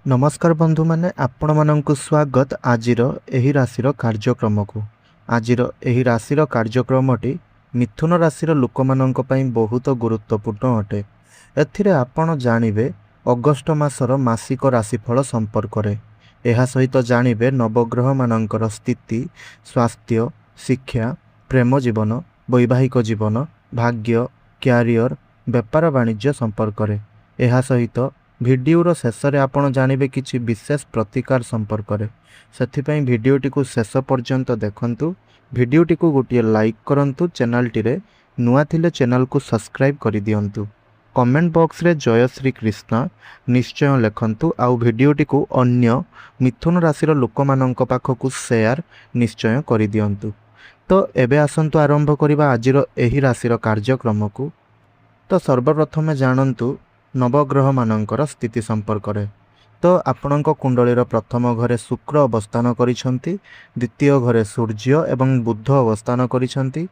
नमस्कार बंधु माने आपण मानक स्वागत आजिर एही राशिर कार्यक्रम को। आजिर एही राशिर कार्यक्रमटी मिथुन राशिर लोक मानक पई बहुत गुरुत्वपूर्ण अटे। एथिरे आपण जानिबे अगस्त मासर मासिक राशिफल संपर्क रे। एहा सहित जानिबे नवग्रह मानकर स्थिति, स्वास्थ्य, शिक्षा, प्रेम जीवन, वैवाहिक जीवन, भाग्य, क्यारियर, व्यापार वाणिज्य संपर्क रे। एहा सहित भिडियोर शेष में आपण जानिबे किछि विशेष प्रतिकार संपर्क रे। सेथिपई भिडियोटी को शेष पर्यंत देखंतु। भिडियोटी को गोटे लाइक करंतु। चैनल टिरे नुआ थिले चैनल को सब्सक्राइब करि दियंतु। कमेंट बॉक्स रे जय श्री कृष्ण निश्चय लिखंतु। आउ भिडियोटी को अन्य मिथुन राशिर लोक मानक पाखकु शेयर निश्चय करि दियंतु। तो एबे आसंतु आरंभ करिबा आजिर एही राशिर कार्यक्रम को। तो सर्वप्रथमे जानंतु नवग्रह मानकर स्थिति संपर्क रे। तो आपणक कुंडलीर प्रथम घरे शुक्र अवस्थान करिसंती, द्वितीय घरे सूर्य एवं बुध अवस्थान करिसंती,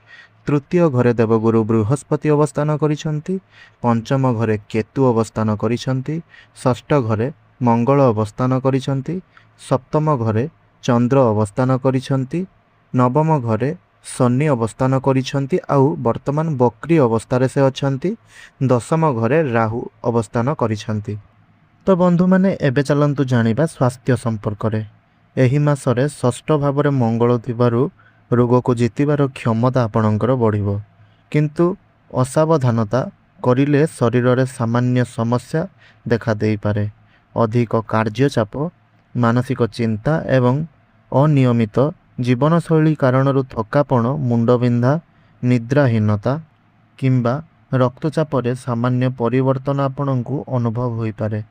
तृतीय घरे देवगुरु बृहस्पति अवस्थान करिसंती, पंचम घरे केतु अवस्थान करिसंती, षष्ठ घरे मंगल अवस्थान करिसंती, सप्तम घरे चंद्र अवस्थान करिसंती, नवम घरे शनि अवस्थान करिसंती आउ वर्तमान बक्री अवस्था से अछंती, दशम घरे राहु अवस्थान करिसंती। तो बंधु माने एबे चलंतु जानिबा स्वास्थ्य संपर्क रे। एही मासरे षष्ठ भाव में मंगल थिबारु रोग को जीतिबार क्षमता आपणकर बढ़िबो, किंतु असावधानता करिले शरीर रे सामान्य समस्या देखा देई पारे। अधिक कार्यचाप, मानसिक चिंता एवं अनियमित जीवनशैली कारण थकापण, मुंडबिंधा, निद्राहीनता किंबा रक्तचाप रे सामान्य परिवर्तन आपणଙ୍କୁ अनुभव होई पारे।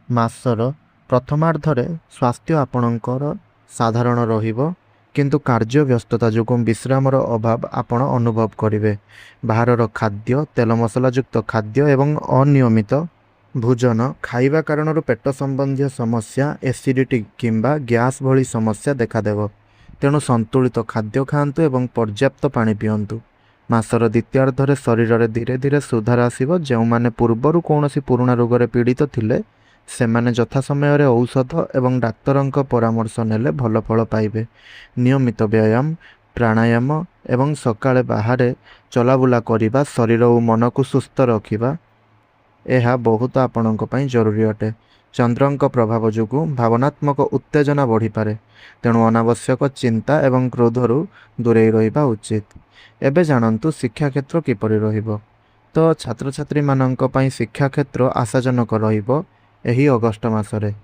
मासर प्रथमार्धरे स्वास्थ्य आपणଙ୍କର साधारण रहिबो, किंतु कार्य व्यस्तता जोगुं विश्रामर अभाव आपण अनुभव करिवे। बाहरर खाद्य, तेल मसलायुक्त खाद्य एवं अनियमित भोजन खाइबा कारण पेट संबंधी समस्या, एसिडिटी किंबा गैस भली समस्या देखादेव। तेणु संतुलित खाद्य खाआंतु एवं पर्याप्त पानी पियंतु। मासर द्वितीयार्धरे शरीर रे धीरे धीरे सुधार आसिबो। जेउमाने पूर्वरु कौनसी पुराणा रोगरे पीड़ित थिले सेमाने यथा समय रे औषध एवं डाक्तरंक परामर्श नेले भल फल पाइबे। नियमित व्यायाम, प्राणायाम एवं सकाळे बाहरे चलाबुला करिबा शरीर और मन को सुस्थ रखिबा एहा बहुत आपणक पई जरूरी अटे। चंद्रंक प्रभाव जोगु भावनात्मक उत्तेजना बढ़ी पारे, तेणु अनावश्यक चिंता एवं क्रोधरु दूरे रहिबा उचित। एबे जानंतु शिक्षा क्षेत्र किपरि रहिबो। तो छात्र छात्री मानंक पई शिक्षा क्षेत्र आशाजनक रहिबो। एही अगस्त मासरे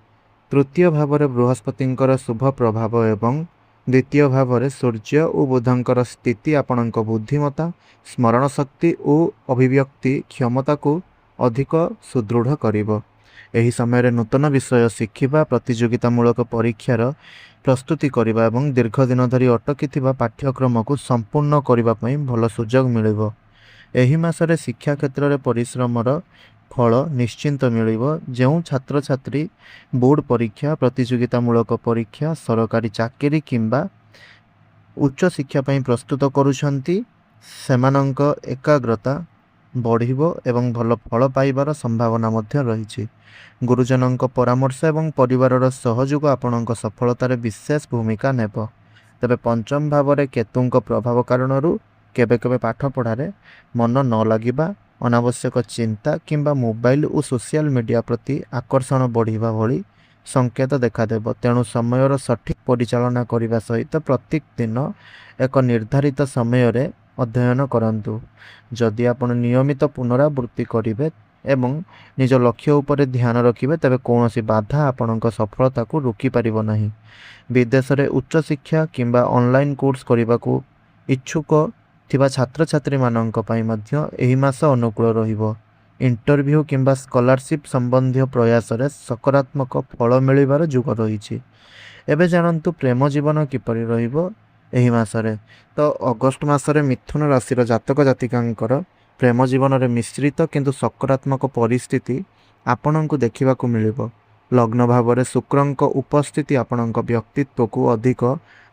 तृतीय भाव में बृहस्पतिंकर शुभ प्रभाव एवं द्वितीय भाव में सूर्य और बुधंकर स्थिति आपणक बुद्धिमता, स्मरण शक्ति और अभिव्यक्ति क्षमता को अधिक सुदृढ़ करिबो। एही समय रे नूतन विषय शिखिबा, प्रतियोगितामूलक परीक्षार प्रस्तुति करिबा एवं दीर्घ दिन धरी अटकी थिबा पाठ्यक्रम को संपूर्ण करिबा पई भल सुजोग मिलिबो। एही मासरे शिक्षा क्षेत्र रे परिश्रमर फल निश्चिंत मिलिबो। जेउ छात्र छात्री बोर्ड परीक्षा, प्रतियोगितामूलक परीक्षा, सरकारी चाकरी किंबा उच्च शिक्षा पई प्रस्तुत करूछंती सेमानंक एकाग्रता बढ़िबो एवं भल फल पाइबार संभावना मध्य रहिछि। गुरुजनंक परामर्श एवं परिवारर सहयोग आपणक सफलतार विशेष भूमिका नेब। तबे पंचम भाव में केतुंक प्रभाव कारणरू केबे केबे पाठ पढ़ारे मन न लागिबा, अनावश्यक चिंता किंबा मोबाइल और सोशल मीडिया प्रति आकर्षण बढ़िबा भली संकेत देखादेव। तेणु समयर सठिक परिचालना करने सहित प्रत्येक दिन एक निर्धारित समय रे अध्ययन करंतु। जदि आपण नियमित पुनरावृत्ति करिवे एवं निज लक्ष्य उपरे ध्यान रखिबे तेबे कौनसी बाधा आपणक सफलता को रोकी पारिबो नाही। विदेश रे उच्च शिक्षा किंबा ऑनलाइन कोर्स करिबाकू इच्छुक थिबा छात्र छात्री मानंक पई मध्य एही मास अनुकूल रहिबो। इंटरव्यू किंबा स्कॉलरशिप संबंधी प्रयास रे सकारात्मक फल मिलिबार जुग रहिछि। एबे जानंतु प्रेम जीवन किपरि रहिबो एही मासरे। तो अगस्त मासरे मिथुन राशिर जातक जातिकांकर प्रेम जीवन रे मिश्रित किंतु सकारात्मक परिस्थिति आपणଙ୍କୁ देखिबाकू मिलिबो। ଲଗ୍ନ ଭାବରେ ଶୁକ୍ରଙ୍କ ଉପସ୍ଥିତି ଆପଣଙ୍କ ବ୍ୟକ୍ତିତ୍ୱକୁ ଅଧିକ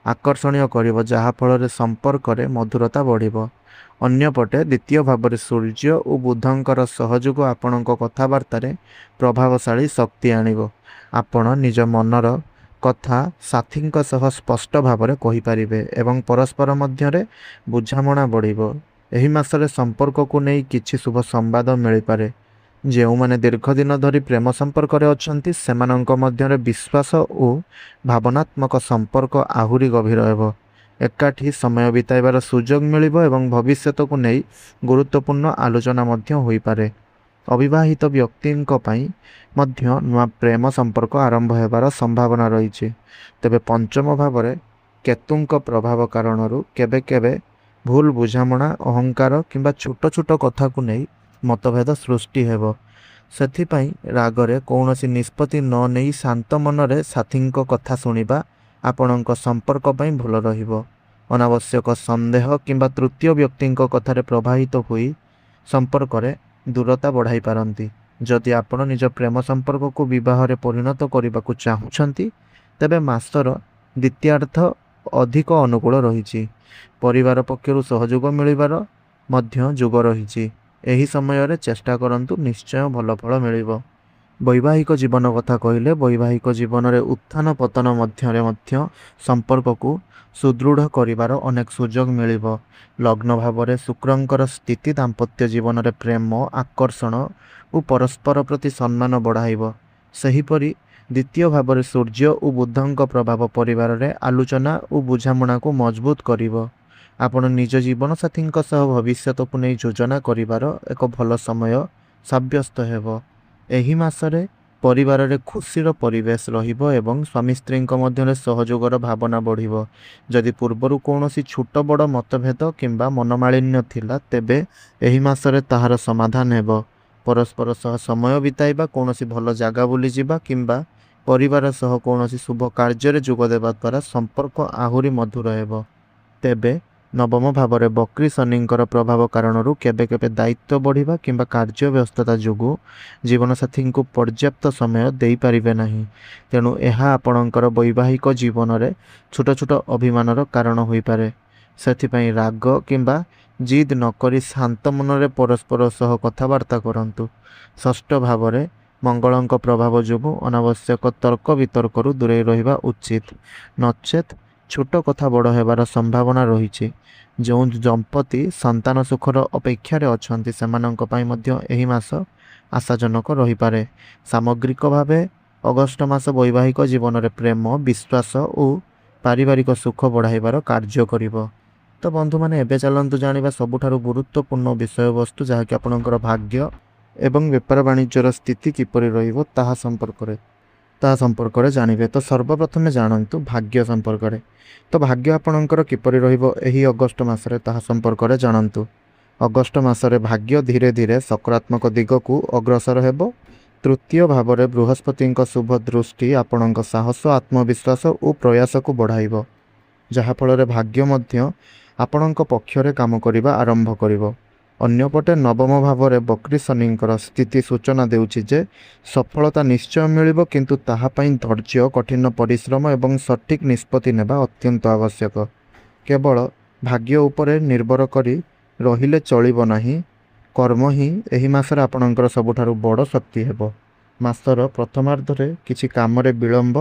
ଆକର୍ଷଣୀୟ କରିବ, ଯାହାଫଳରେ ସମ୍ପର୍କରେ ମଧୁରତା ବଢ଼ିବ। ଅନ୍ୟପଟେ ଦ୍ୱିତୀୟ ଭାବରେ ସୂର୍ଯ୍ୟ ଓ ବୁଧଙ୍କର ସହଯୋଗ ଆପଣଙ୍କ କଥାବାର୍ତ୍ତାରେ ପ୍ରଭାବଶାଳୀ ଶକ୍ତି ଆଣିବ। ଆପଣ ନିଜ ମନର କଥା ସାଥୀଙ୍କ ସହ ସ୍ପଷ୍ଟ ଭାବରେ କହିପାରିବେ ଏବଂ ପରସ୍ପର ମଧ୍ୟରେ ବୁଝାମଣା ବଢ଼ିବ। ଏହି ମାସରେ ସମ୍ପର୍କକୁ ନେଇ କିଛି ଶୁଭ ସମ୍ବାଦ ମିଳିପାରେ। ଯେଉଁମାନେ ଦୀର୍ଘଦିନ ଧରି ପ୍ରେମ ସମ୍ପର୍କରେ ଅଛନ୍ତି ସେମାନଙ୍କ ମଧ୍ୟରେ ବିଶ୍ୱାସ ଓ ଭାବନାତ୍ମକ ସମ୍ପର୍କ ଆହୁରି ଗଭୀର ହେବ। ଏକାଠି ସମୟ ବିତାଇବାର ସୁଯୋଗ ମିଳିବ ଏବଂ ଭବିଷ୍ୟତକୁ ନେଇ ଗୁରୁତ୍ୱପୂର୍ଣ୍ଣ ଆଲୋଚନା ମଧ୍ୟ ହୋଇପାରେ। ଅବିବାହିତ ବ୍ୟକ୍ତିଙ୍କ ପାଇଁ ମଧ୍ୟ ନୂଆ ପ୍ରେମ ସମ୍ପର୍କ ଆରମ୍ଭ ହେବାର ସମ୍ଭାବନା ରହିଛି। ତେବେ ପଞ୍ଚମ ଭାବରେ କେତୁଙ୍କ ପ୍ରଭାବ କାରଣରୁ କେବେ କେବେ ଭୁଲ ବୁଝାମଣା, ଅହଙ୍କାର କିମ୍ବା ଛୋଟ ଛୋଟ କଥାକୁ ନେଇ ମତଭେଦ ସୃଷ୍ଟି ହେବ। ସେଥିପାଇଁ ରାଗରେ କୌଣସି ନିଷ୍ପତ୍ତି ନ ନେଇ ଶାନ୍ତ ମନରେ ସାଥୀଙ୍କ କଥା ଶୁଣିବା ଆପଣଙ୍କ ସମ୍ପର୍କ ପାଇଁ ଭଲ ରହିବ। ଅନାବଶ୍ୟକ ସନ୍ଦେହ କିମ୍ବା ତୃତୀୟ ବ୍ୟକ୍ତିଙ୍କ କଥାରେ ପ୍ରଭାବିତ ହୋଇ ସମ୍ପର୍କରେ ଦୂରତା ବଢ଼ାଇ ପାରନ୍ତି। ଯଦି ଆପଣ ନିଜ ପ୍ରେମ ସମ୍ପର୍କକୁ ବିବାହରେ ପରିଣତ କରିବାକୁ ଚାହୁଁଛନ୍ତି ତେବେ ମାସର ଦ୍ୱିତୀୟାର୍ଦ୍ଧ ଅଧିକ ଅନୁକୂଳ ରହିଛି। ପରିବାର ପକ୍ଷରୁ ସହଯୋଗ ମିଳିବାର ମଧ୍ୟ ଯୋଗ ରହିଛି। ଏହି ସମୟରେ ଚେଷ୍ଟା କରନ୍ତୁ, ନିଶ୍ଚୟ ଭଲ ଫଳ ମିଳିବ। ବୈବାହିକ ଜୀବନ କଥା କହିଲେ ବୈବାହିକ ଜୀବନରେ ଉତ୍ଥାନ ପତନ ମଧ୍ୟରେ ମଧ୍ୟ ସମ୍ପର୍କକୁ ସୁଦୃଢ଼ କରିବାର ଅନେକ ସୁଯୋଗ ମିଳିବ। ଲଗ୍ନ ଭାବରେ ଶୁକ୍ରଙ୍କର ସ୍ଥିତି ଦାମ୍ପତ୍ୟ ଜୀବନରେ ପ୍ରେମ, ଆକର୍ଷଣ ଓ ପରସ୍ପର ପ୍ରତି ସମ୍ମାନ ବଢ଼ାଇବ। ସେହିପରି ଦ୍ୱିତୀୟ ଭାବରେ ସୂର୍ଯ୍ୟ ଓ ବୁଧଙ୍କ ପ୍ରଭାବ ପରିବାରରେ ଆଲୋଚନା ଓ ବୁଝାମଣାକୁ ମଜବୁତ କରିବ। ଆପଣ ନିଜ ଜୀବନସାଥୀଙ୍କ ସହ ଭବିଷ୍ୟତକୁ ନେଇ ଯୋଜନା କରିବାର ଏକ ଭଲ ସମୟ ସାବ୍ୟସ୍ତ ହେବ। ଏହି ମାସରେ ପରିବାରରେ ଖୁସିର ପରିବେଶ ରହିବ ଏବଂ ସ୍ୱାମୀ ସ୍ତ୍ରୀଙ୍କ ମଧ୍ୟରେ ସହଯୋଗର ଭାବନା ବଢ଼ିବ। ଯଦି ପୂର୍ବରୁ କୌଣସି ଛୋଟ ବଡ଼ ମତଭେଦ କିମ୍ବା ମନମାଳିନ୍ୟ ଥିଲା ତେବେ ଏହି ମାସରେ ତାହାର ସମାଧାନ ହେବ। ପରସ୍ପର ସହ ସମୟ ବିତାଇବା, କୌଣସି ଭଲ ଜାଗା ବୁଲିଯିବା କିମ୍ବା ପରିବାର ସହ କୌଣସି ଶୁଭ କାର୍ଯ୍ୟରେ ଯୋଗ ଦେବା ଦ୍ୱାରା ସମ୍ପର୍କ ଆହୁରି ମଧୁର ହେବ। ତେବେ ନବମ ଭାବରେ ବକ୍ରୀ ଶନିଙ୍କର ପ୍ରଭାବ କାରଣରୁ କେବେ କେବେ ଦାୟିତ୍ୱ ବଢ଼ିବା କିମ୍ବା କାର୍ଯ୍ୟ ବ୍ୟସ୍ତତା ଯୋଗୁଁ ଜୀବନସାଥୀଙ୍କୁ ପର୍ଯ୍ୟାପ୍ତ ସମୟ ଦେଇପାରିବେ ନାହିଁ। ତେଣୁ ଏହା ଆପଣଙ୍କର ବୈବାହିକ ଜୀବନରେ ଛୋଟ ଛୋଟ ଅଭିମାନର କାରଣ ହୋଇପାରେ। ସେଥିପାଇଁ ରାଗ କିମ୍ବା ଜିଦ୍ ନକରି ଶାନ୍ତ ମନରେ ପରସ୍ପର ସହ କଥାବାର୍ତ୍ତା କରନ୍ତୁ। ଷଷ୍ଠ ଭାବରେ ମଙ୍ଗଳଙ୍କ ପ୍ରଭାବ ଯୋଗୁଁ ଅନାବଶ୍ୟକ ତର୍କ ବିତର୍କରୁ ଦୂରେଇ ରହିବା ଉଚିତ, ନଚେତ୍ ଛୋଟ କଥା ବଡ଼ ହେବାର ସମ୍ଭାବନା ରହିଛି। ଯେଉଁ ଦମ୍ପତି ସନ୍ତାନ ସୁଖର ଅପେକ୍ଷାରେ ଅଛନ୍ତି ସେମାନଙ୍କ ପାଇଁ ମଧ୍ୟ ଏହି ମାସ ଆଶାଜନକ ରହିପାରେ। ସାମଗ୍ରିକ ଭାବେ ଅଗଷ୍ଟ ମାସ ବୈବାହିକ ଜୀବନରେ ପ୍ରେମ, ବିଶ୍ୱାସ ଓ ପାରିବାରିକ ସୁଖ ବଢ଼ାଇବାର କାର୍ଯ୍ୟ କରିବ। ତ ବନ୍ଧୁମାନେ, ଏବେ ଚାଲନ୍ତୁ ଜାଣିବା ସବୁଠାରୁ ଗୁରୁତ୍ୱପୂର୍ଣ୍ଣ ବିଷୟବସ୍ତୁ, ଯାହାକି ଆପଣଙ୍କର ଭାଗ୍ୟ ଏବଂ ବେପାର ବାଣିଜ୍ୟର ସ୍ଥିତି କିପରି ରହିବ ତାହା ସମ୍ପର୍କରେ ଜାଣିବେ। ତ ସର୍ବପ୍ରଥମେ ଜାଣନ୍ତୁ ଭାଗ୍ୟ ସମ୍ପର୍କରେ। ତ ଭାଗ୍ୟ ଆପଣଙ୍କର କିପରି ରହିବ ଏହି ଅଗଷ୍ଟ ମାସରେ ତାହା ସମ୍ପର୍କରେ ଜାଣନ୍ତୁ। ଅଗଷ୍ଟ ମାସରେ ଭାଗ୍ୟ ଧୀରେ ଧୀରେ ସକାରାତ୍ମକ ଦିଗକୁ ଅଗ୍ରସର ହେବ। ତୃତୀୟ ଭାବରେ ବୃହସ୍ପତିଙ୍କ ଶୁଭ ଦୃଷ୍ଟି ଆପଣଙ୍କ ସାହସ, ଆତ୍ମବିଶ୍ୱାସ ଓ ପ୍ରୟାସକୁ ବଢ଼ାଇବ, ଯାହାଫଳରେ ଭାଗ୍ୟ ମଧ୍ୟ ଆପଣଙ୍କ ପକ୍ଷରେ କାମ କରିବା ଆରମ୍ଭ କରିବ। ଅନ୍ୟପଟେ ନବମ ଭାବରେ ବକ୍ରୀ ଶନିଙ୍କର ସ୍ଥିତି ସୂଚନା ଦେଉଛି ଯେ ସଫଳତା ନିଶ୍ଚୟ ମିଳିବ, କିନ୍ତୁ ତାହା ପାଇଁ ଧୈର୍ଯ୍ୟ, କଠିନ ପରିଶ୍ରମ ଏବଂ ସଠିକ୍ ନିଷ୍ପତ୍ତି ନେବା ଅତ୍ୟନ୍ତ ଆବଶ୍ୟକ। କେବଳ ଭାଗ୍ୟ ଉପରେ ନିର୍ଭର କରି ରହିଲେ ଚଳିବ ନାହିଁ। କର୍ମ ହିଁ ଏହି ମାସରେ ଆପଣଙ୍କର ସବୁଠାରୁ ବଡ଼ ଶକ୍ତି ହେବ। ମାସର ପ୍ରଥମାର୍ଦ୍ଧରେ କିଛି କାମରେ ବିଳମ୍ବ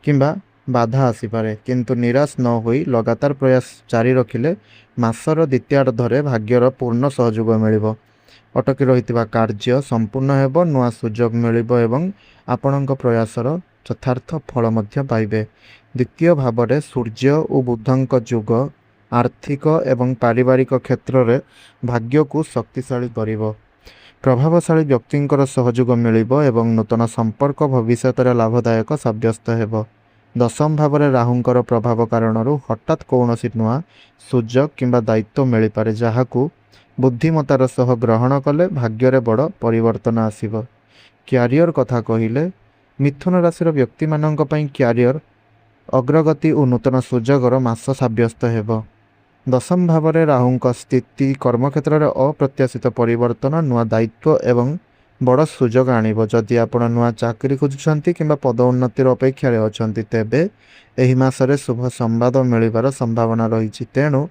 କିମ୍ବା ବାଧା ଆସିପାରେ, କିନ୍ତୁ ନିରାଶ ନ ହୋଇ ଲଗାତାର ପ୍ରୟାସ ଜାରି ରଖିଲେ ମାସର ଦ୍ୱିତୀୟାର୍ଦ୍ଧରେ ଭାଗ୍ୟର ପୂର୍ଣ୍ଣ ସହଯୋଗ ମିଳିବ। ଅଟକି ରହିଥିବା କାର୍ଯ୍ୟ ସମ୍ପୂର୍ଣ୍ଣ ହେବ, ନୂଆ ସୁଯୋଗ ମିଳିବ ଏବଂ ଆପଣଙ୍କ ପ୍ରୟାସର ଯଥାର୍ଥ ଫଳ ମଧ୍ୟ ପାଇବେ। ଦ୍ୱିତୀୟ ଭାବରେ ସୂର୍ଯ୍ୟ ଓ ବୁଧଙ୍କ ଯୋଗ ଆର୍ଥିକ ଏବଂ ପାରିବାରିକ କ୍ଷେତ୍ରରେ ଭାଗ୍ୟକୁ ଶକ୍ତିଶାଳୀ କରିବ। ପ୍ରଭାବଶାଳୀ ବ୍ୟକ୍ତିଙ୍କର ସହଯୋଗ ମିଳିବ ଏବଂ ନୂତନ ସମ୍ପର୍କ ଭବିଷ୍ୟତରେ ଲାଭଦାୟକ ସାବ୍ୟସ୍ତ ହେବ। ଦଶମ ଭାବରେ ରାହୁଙ୍କର ପ୍ରଭାବ କାରଣରୁ ହଠାତ୍ କୌଣସି ନୂଆ ସୁଯୋଗ କିମ୍ବା ଦାୟିତ୍ୱ ମିଳିପାରେ, ଯାହାକୁ ବୁଦ୍ଧିମତାର ସହ ଗ୍ରହଣ କଲେ ଭାଗ୍ୟରେ ବଡ଼ ପରିବର୍ତ୍ତନ ଆସିବ। କ୍ୟାରିୟର କଥା କହିଲେ ମିଥୁନ ରାଶିର ବ୍ୟକ୍ତିମାନଙ୍କ ପାଇଁ କ୍ୟାରିୟର ଅଗ୍ରଗତି ଓ ନୂତନ ସୁଯୋଗର ମାସ ସାବ୍ୟସ୍ତ ହେବ। ଦଶମ ଭାବରେ ରାହୁଙ୍କ ସ୍ଥିତି କର୍ମକ୍ଷେତ୍ରରେ ଅପ୍ରତ୍ୟାଶିତ ପରିବର୍ତ୍ତନ, ନୂଆ ଦାୟିତ୍ୱ ଏବଂ ବଡ଼ ସୁଯୋଗ ଆଣିବ। ଯଦି ଆପଣ ନୂଆ ଚାକିରି ଖୋଜୁଛନ୍ତି କିମ୍ବା ପଦ ଉନ୍ନତିର ଅପେକ୍ଷାରେ ଅଛନ୍ତି, ତେବେ ଏହି ମାସରେ ଶୁଭ ସମ୍ବାଦ ମିଳିବାର ସମ୍ଭାବନା ରହିଛି। ତେଣୁ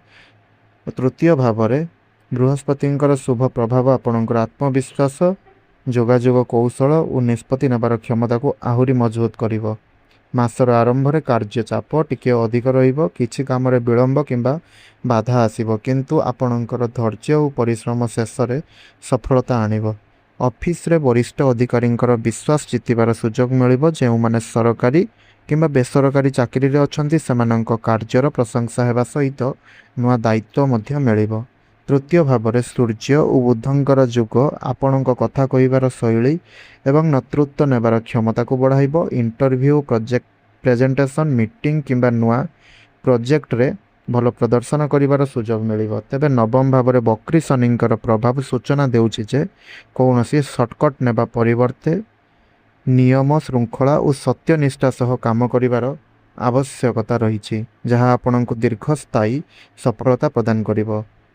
ତୃତୀୟ ଭାବରେ ବୃହସ୍ପତିଙ୍କର ଶୁଭ ପ୍ରଭାବ ଆପଣଙ୍କର ଆତ୍ମବିଶ୍ୱାସ, ଯୋଗାଯୋଗ କୌଶଳ ଓ ନିଷ୍ପତ୍ତି ନେବାର କ୍ଷମତାକୁ ଆହୁରି ମଜବୁତ କରିବ। ମାସର ଆରମ୍ଭରେ କାର୍ଯ୍ୟ ଚାପ ଟିକିଏ ଅଧିକ ରହିବ, କିଛି କାମରେ ବିଳମ୍ବ କିମ୍ବା ବାଧା ଆସିବ, କିନ୍ତୁ ଆପଣଙ୍କର ଧୈର୍ଯ୍ୟ ଓ ପରିଶ୍ରମ ଶେଷରେ ସଫଳତା ଆଣିବ। ଅଫିସରେ ବରିଷ୍ଠ ଅଧିକାରୀଙ୍କର ବିଶ୍ୱାସ ଜିତିବାର ସୁଯୋଗ ମିଳିବ। ଯେଉଁମାନେ ସରକାରୀ କିମ୍ବା ବେସରକାରୀ ଚାକିରିରେ ଅଛନ୍ତି, ସେମାନଙ୍କ କାର୍ଯ୍ୟର ପ୍ରଶଂସା ହେବା ସହିତ ନୂଆ ଦାୟିତ୍ୱ ମଧ୍ୟ ମିଳିବ। ତୃତୀୟ ଭାବରେ ସୂର୍ଯ୍ୟ ଓ ବୁଧଙ୍କର ଯୋଗ ଆପଣଙ୍କ କଥା କହିବାର ଶୈଳୀ ଏବଂ ନେତୃତ୍ୱ ନେବାର କ୍ଷମତାକୁ ବଢ଼ାଇବ। ଇଣ୍ଟରଭ୍ୟୁ, ପ୍ରେଜେଣ୍ଟେସନ୍, ମିଟିଂ କିମ୍ବା ନୂଆ ପ୍ରୋଜେକ୍ଟରେ ଭଲ ପ୍ରଦର୍ଶନ କରିବାର ସୁଯୋଗ ମିଳିବ। ତେବେ ନବମ ଭାବରେ ବକ୍ରୀ ଶନିଙ୍କର ପ୍ରଭାବ ସୂଚନା ଦେଉଛି ଯେ କୌଣସି ସର୍ଟକଟ୍ ନେବା ପରିବର୍ତ୍ତେ ନିୟମ, ଶୃଙ୍ଖଳା ଓ ସତ୍ୟନିଷ୍ଠା ସହ କାମ କରିବାର ଆବଶ୍ୟକତା ରହିଛି, ଯାହା ଆପଣଙ୍କୁ ଦୀର୍ଘସ୍ଥାୟୀ ସଫଳତା ପ୍ରଦାନ କରିବ।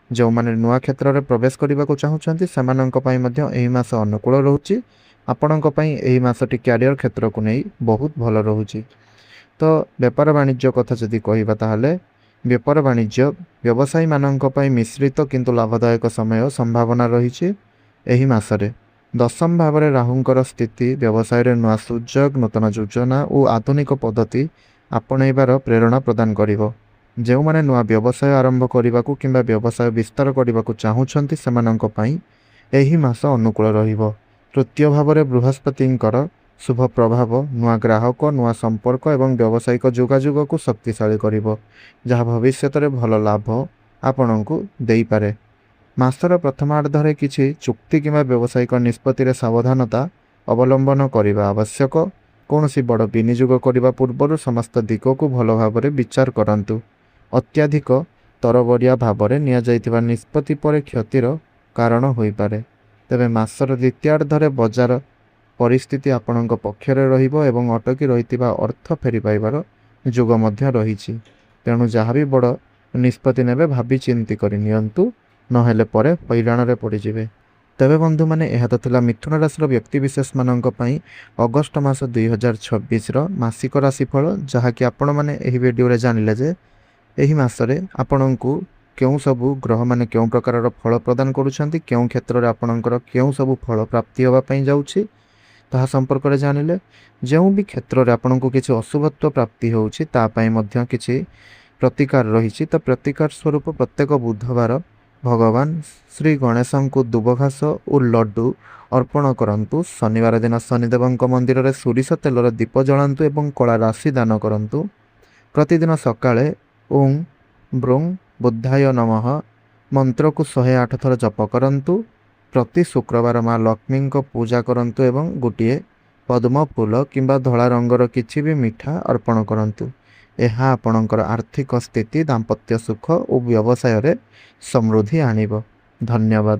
ଯେଉଁମାନେ ନୂଆ କ୍ଷେତ୍ରରେ ପ୍ରବେଶ କରିବାକୁ ଚାହୁଁଛନ୍ତି, ସେମାନଙ୍କ ପାଇଁ ମଧ୍ୟ ଏହି ମାସ ଅନୁକୂଳ ରହୁଛି। ଆପଣଙ୍କ ପାଇଁ ଏହି ମାସଟି କ୍ୟାରିୟର କ୍ଷେତ୍ରକୁ ନେଇ ବହୁତ ଭଲ ରହୁଛି। ତ ବେପାର ବାଣିଜ୍ୟ କଥା ଯଦି କହିବା, ତାହେଲେ ବେପାର ବାଣିଜ୍ୟ ବ୍ୟବସାୟୀମାନଙ୍କ ପାଇଁ ମିଶ୍ରିତ କିନ୍ତୁ ଲାଭଦାୟକ ସମୟ ସମ୍ଭାବନା ରହିଛି ଏହି ମାସରେ। ଦଶମ ଭାବରେ ରାହୁଙ୍କର ସ୍ଥିତି ବ୍ୟବସାୟରେ ନୂଆ ସୁଯୋଗ, ନୂତନ ଯୋଜନା ଓ ଆଧୁନିକ ପଦ୍ଧତି ଆପଣେଇବାର ପ୍ରେରଣା ପ୍ରଦାନ କରିବ। ଯେଉଁମାନେ ନୂଆ ବ୍ୟବସାୟ ଆରମ୍ଭ କରିବାକୁ କିମ୍ବା ବ୍ୟବସାୟ ବିସ୍ତାର କରିବାକୁ ଚାହୁଁଛନ୍ତି, ସେମାନଙ୍କ ପାଇଁ ଏହି ମାସ ଅନୁକୂଳ ରହିବ। ତୃତୀୟ ଭାବରେ ବୃହସ୍ପତିଙ୍କର ଶୁଭ ପ୍ରଭାବ ନୂଆ ଗ୍ରାହକ, ନୂଆ ସମ୍ପର୍କ ଏବଂ ବ୍ୟବସାୟିକ ଯୋଗାଯୋଗକୁ ଶକ୍ତିଶାଳୀ କରିବ, ଯାହା ଭବିଷ୍ୟତରେ ଭଲ ଲାଭ ଆପଣଙ୍କୁ ଦେଇପାରେ। ମାସର ପ୍ରଥମାର୍ଦ୍ଧରେ କିଛି ଚୁକ୍ତି କିମ୍ବା ବ୍ୟବସାୟିକ ନିଷ୍ପତ୍ତିରେ ସାବଧାନତା ଅବଲମ୍ବନ କରିବା ଆବଶ୍ୟକ। କୌଣସି ବଡ଼ ବିନିଯୋଗ କରିବା ପୂର୍ବରୁ ସମସ୍ତ ଦିଗକୁ ଭଲ ଭାବରେ ବିଚାର କରନ୍ତୁ। ଅତ୍ୟଧିକ ତରବରିଆ ଭାବରେ ନିଆଯାଇଥିବା ନିଷ୍ପତ୍ତି ପରେ କ୍ଷତିର କାରଣ ହୋଇପାରେ। ତେବେ ମାସର ଦ୍ୱିତୀୟାର୍ଦ୍ଧରେ ବଜାର ପରିସ୍ଥିତି ଆପଣଙ୍କ ପକ୍ଷରେ ରହିବ ଏବଂ ଅଟକି ରହିଥିବା ଅର୍ଥ ଫେରି ପାଇବାର ଯୋଗ ମଧ୍ୟ ରହିଛି। ତେଣୁ ଯାହା ବି ବଡ଼ ନିଷ୍ପତ୍ତି ନେବେ, ଭାବି ଚିନ୍ତି କରି ନିଅନ୍ତୁ, ନହେଲେ ପରେ ହଇରାଣରେ ପଡ଼ିଯିବେ। ତେବେ ବନ୍ଧୁମାନେ, ଏହା ତ ଥିଲା ମିଥୁନ ରାଶିର ବ୍ୟକ୍ତିବିଶେଷମାନଙ୍କ ପାଇଁ ଅଗଷ୍ଟ ମାସ 2026ର ମାସିକ ରାଶିଫଳ, ଯାହାକି ଆପଣମାନେ ଏହି ଭିଡ଼ିଓରେ ଜାଣିଲେ ଯେ ଏହି ମାସରେ ଆପଣଙ୍କୁ କେଉଁ ସବୁ ଗ୍ରହମାନେ କେଉଁ ପ୍ରକାରର ଫଳ ପ୍ରଦାନ କରୁଛନ୍ତି, କେଉଁ କ୍ଷେତ୍ରରେ ଆପଣଙ୍କର କେଉଁ ସବୁ ଫଳ ପ୍ରାପ୍ତି ହେବା ପାଇଁ ଯାଉଛି, ତାହା ସମ୍ପର୍କରେ ଜାଣିଲେ। ଯେଉଁ ବି କ୍ଷେତ୍ରରେ ଆପଣଙ୍କୁ କିଛି ଅଶୁଭତ୍ୱ ପ୍ରାପ୍ତି ହେଉଛି, ତା ପାଇଁ ମଧ୍ୟ କିଛି ପ୍ରତିକାର ରହିଛି। ତ ପ୍ରତିକାର ସ୍ୱରୂପ ପ୍ରତ୍ୟେକ ବୁଧବାର ଭଗବାନ ଶ୍ରୀ ଗଣେଶଙ୍କୁ ଦୁବଘାସ ଓ ଲଡ୍ଡୁ ଅର୍ପଣ କରନ୍ତୁ। ଶନିବାର ଦିନ ଶନିଦେବଙ୍କ ମନ୍ଦିରରେ ସୋରିଷ ତେଲର ଦୀପ ଜଳାନ୍ତୁ ଏବଂ କଳା ରାଶି ଦାନ କରନ୍ତୁ। ପ୍ରତିଦିନ ସକାଳେ ଓଁ ବ୍ରୋଂ ବୁଦ୍ଧାୟ ନମଃ ମନ୍ତ୍ରକୁ 108 ଥର ଜପ କରନ୍ତୁ। ପ୍ରତି ଶୁକ୍ରବାର ମା ଲକ୍ଷ୍ମୀଙ୍କ ପୂଜା କରନ୍ତୁ ଏବଂ ଗୋଟିଏ ପଦ୍ମ ଫୁଲ କିମ୍ବା ଧଳା ରଙ୍ଗର କିଛି ବି ମିଠା ଅର୍ପଣ କରନ୍ତୁ। ଏହା ଆପଣଙ୍କର ଆର୍ଥିକ ସ୍ଥିତି, ଦାମ୍ପତ୍ୟ ସୁଖ ଓ ବ୍ୟବସାୟରେ ସମୃଦ୍ଧି ଆଣିବ। ଧନ୍ୟବାଦ।